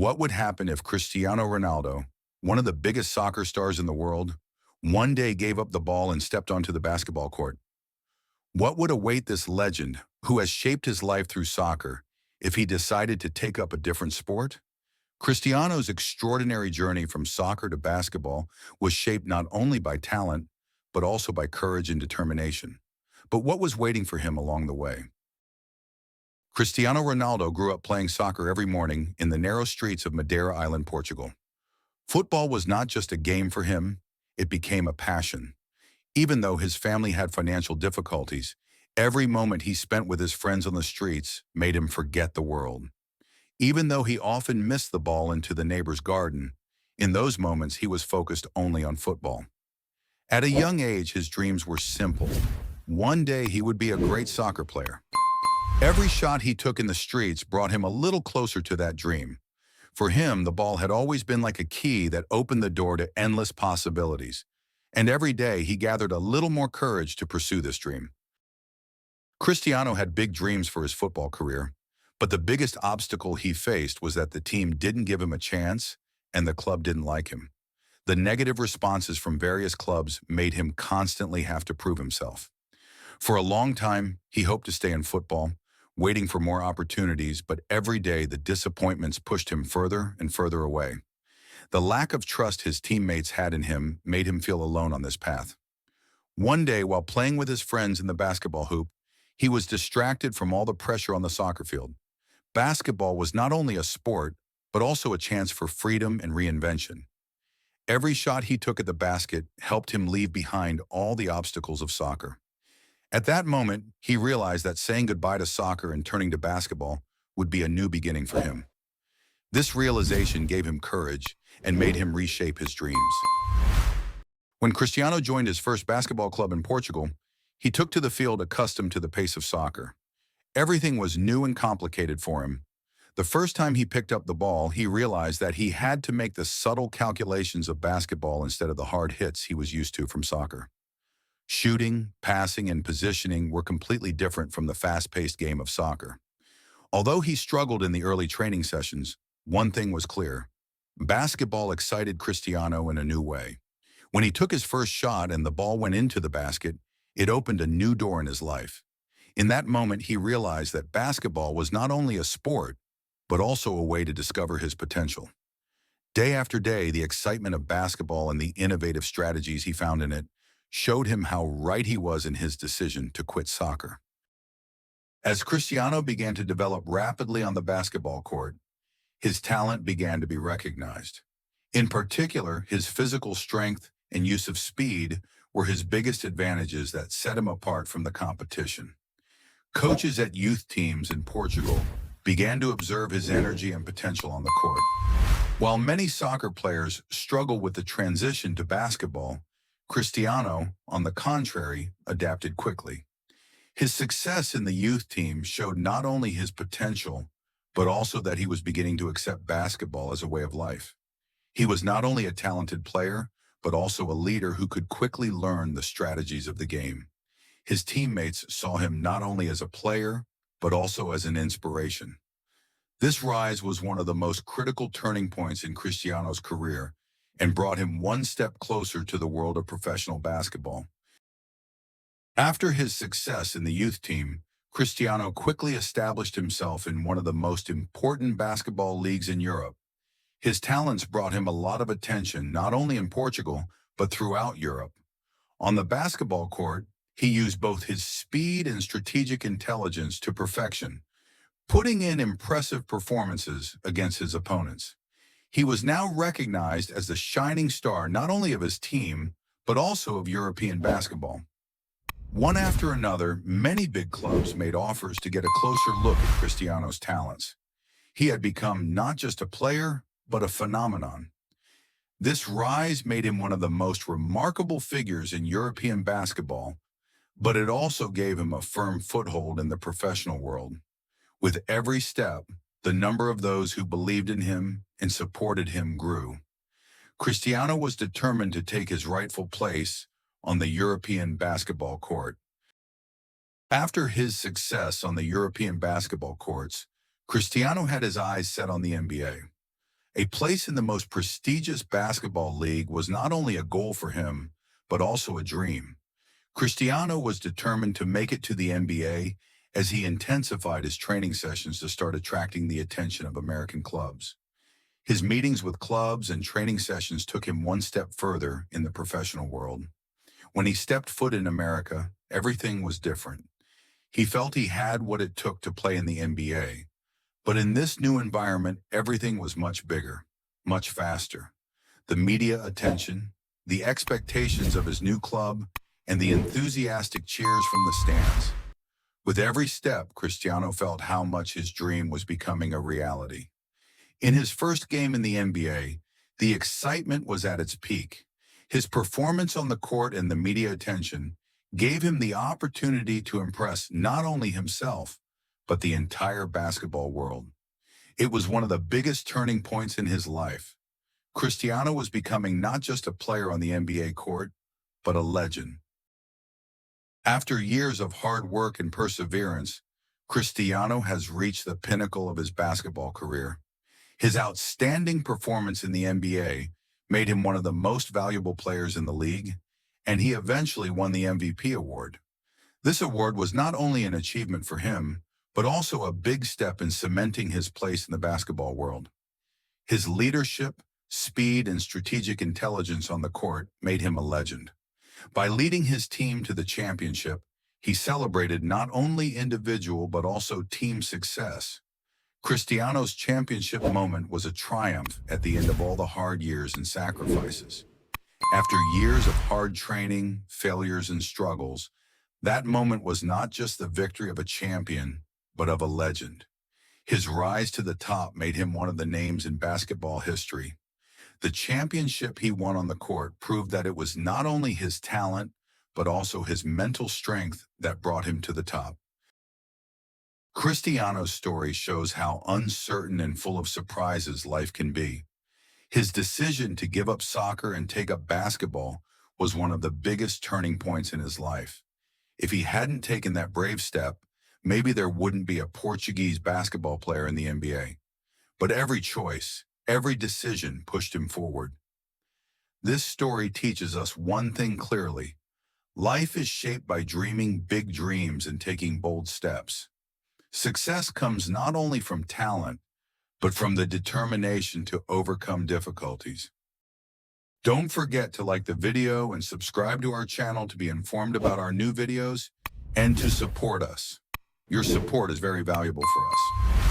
What would happen if Cristiano Ronaldo, one of the biggest soccer stars in the world, one day gave up the ball and stepped onto the basketball court? What would await this legend, who has shaped his life through soccer, if he decided to take up a different sport? Cristiano's extraordinary journey from soccer to basketball was shaped not only by talent, but also by courage and determination. But what was waiting for him along the way? Cristiano Ronaldo grew up playing soccer every morning in the narrow streets of Madeira Island, Portugal. Football was not just a game for him, it became a passion. Even though his family had financial difficulties, every moment he spent with his friends on the streets made him forget the world. Even though he often missed the ball into the neighbor's garden, in those moments he was focused only on football. At a young age, his dreams were simple. One day he would be a great soccer player. Every shot he took in the streets brought him a little closer to that dream. For him, the ball had always been like a key that opened the door to endless possibilities. And every day he gathered a little more courage to pursue this dream. Cristiano had big dreams for his football career, but the biggest obstacle he faced was that the team didn't give him a chance and the club didn't like him. The negative responses from various clubs made him constantly have to prove himself. For a long time, he hoped to stay in football, waiting for more opportunities, but every day the disappointments pushed him further and further away. The lack of trust his teammates had in him made him feel alone on this path. One day, while playing with his friends in the basketball hoop, he was distracted from all the pressure on the soccer field. Basketball was not only a sport, but also a chance for freedom and reinvention. Every shot he took at the basket helped him leave behind all the obstacles of soccer. At that moment, he realized that saying goodbye to soccer and turning to basketball would be a new beginning for him. This realization gave him courage and made him reshape his dreams. When Cristiano joined his first basketball club in Portugal, he took to the field accustomed to the pace of soccer. Everything was new and complicated for him. The first time he picked up the ball, he realized that he had to make the subtle calculations of basketball instead of the hard hits he was used to from soccer. Shooting, passing, and positioning were completely different from the fast-paced game of soccer. Although he struggled in the early training sessions, one thing was clear. Basketball excited Cristiano in a new way. When he took his first shot and the ball went into the basket, it opened a new door in his life. In that moment, he realized that basketball was not only a sport, but also a way to discover his potential. Day after day, the excitement of basketball and the innovative strategies he found in it showed him how right he was in his decision to quit soccer. As Cristiano began to develop rapidly on the basketball court, his talent began to be recognized. In particular, his physical strength and use of speed were his biggest advantages that set him apart from the competition. Coaches at youth teams in Portugal began to observe his energy and potential on the court. While many soccer players struggle with the transition to basketball, Cristiano, on the contrary, adapted quickly. His success in the youth team showed not only his potential, but also that he was beginning to accept basketball as a way of life. He was not only a talented player, but also a leader who could quickly learn the strategies of the game. His teammates saw him not only as a player, but also as an inspiration. This rise was one of the most critical turning points in Cristiano's career and brought him one step closer to the world of professional basketball. After his success in the youth team, Cristiano quickly established himself in one of the most important basketball leagues in Europe. His talents brought him a lot of attention, not only in Portugal, but throughout Europe. On the basketball court, he used both his speed and strategic intelligence to perfection, putting in impressive performances against his opponents. He was now recognized as the shining star not only of his team, but also of European basketball. One after another, many big clubs made offers to get a closer look at Cristiano's talents. He had become not just a player, but a phenomenon. This rise made him one of the most remarkable figures in European basketball, but it also gave him a firm foothold in the professional world. With every step, the number of those who believed in him and supported him grew. Cristiano was determined to take his rightful place on the European basketball court. After his success on the European basketball courts, Cristiano had his eyes set on the NBA. A place in the most prestigious basketball league was not only a goal for him, but also a dream. Cristiano was determined to make it to the NBA as he intensified his training sessions to start attracting the attention of American clubs. His meetings with clubs and training sessions took him one step further in the professional world. When he stepped foot in America, everything was different. He felt he had what it took to play in the NBA. But in this new environment, everything was much bigger, much faster. The media attention, the expectations of his new club, and the enthusiastic cheers from the stands. With every step, Cristiano felt how much his dream was becoming a reality. In his first game in the NBA, the excitement was at its peak. His performance on the court and the media attention gave him the opportunity to impress not only himself, but the entire basketball world. It was one of the biggest turning points in his life. Cristiano was becoming not just a player on the NBA court, but a legend. After years of hard work and perseverance, Cristiano has reached the pinnacle of his basketball career. His outstanding performance in the NBA made him one of the most valuable players in the league, and he eventually won the MVP award. This award was not only an achievement for him, but also a big step in cementing his place in the basketball world. His leadership, speed, and strategic intelligence on the court made him a legend. By leading his team to the championship, he celebrated not only individual but also team success. Cristiano's championship moment was a triumph at the end of all the hard years and sacrifices. After years of hard training, failures, and struggles, that moment was not just the victory of a champion, but of a legend. His rise to the top made him one of the names in basketball history. The championship he won on the court proved that it was not only his talent, but also his mental strength that brought him to the top. Cristiano's story shows how uncertain and full of surprises life can be. His decision to give up soccer and take up basketball was one of the biggest turning points in his life. If he hadn't taken that brave step, maybe there wouldn't be a Portuguese basketball player in the NBA. But every choice, every decision pushed him forward. This story teaches us one thing clearly. Life is shaped by dreaming big dreams and taking bold steps. Success comes not only from talent, but from the determination to overcome difficulties. Don't forget to like the video and subscribe to our channel to be informed about our new videos and to support us. Your support is very valuable for us.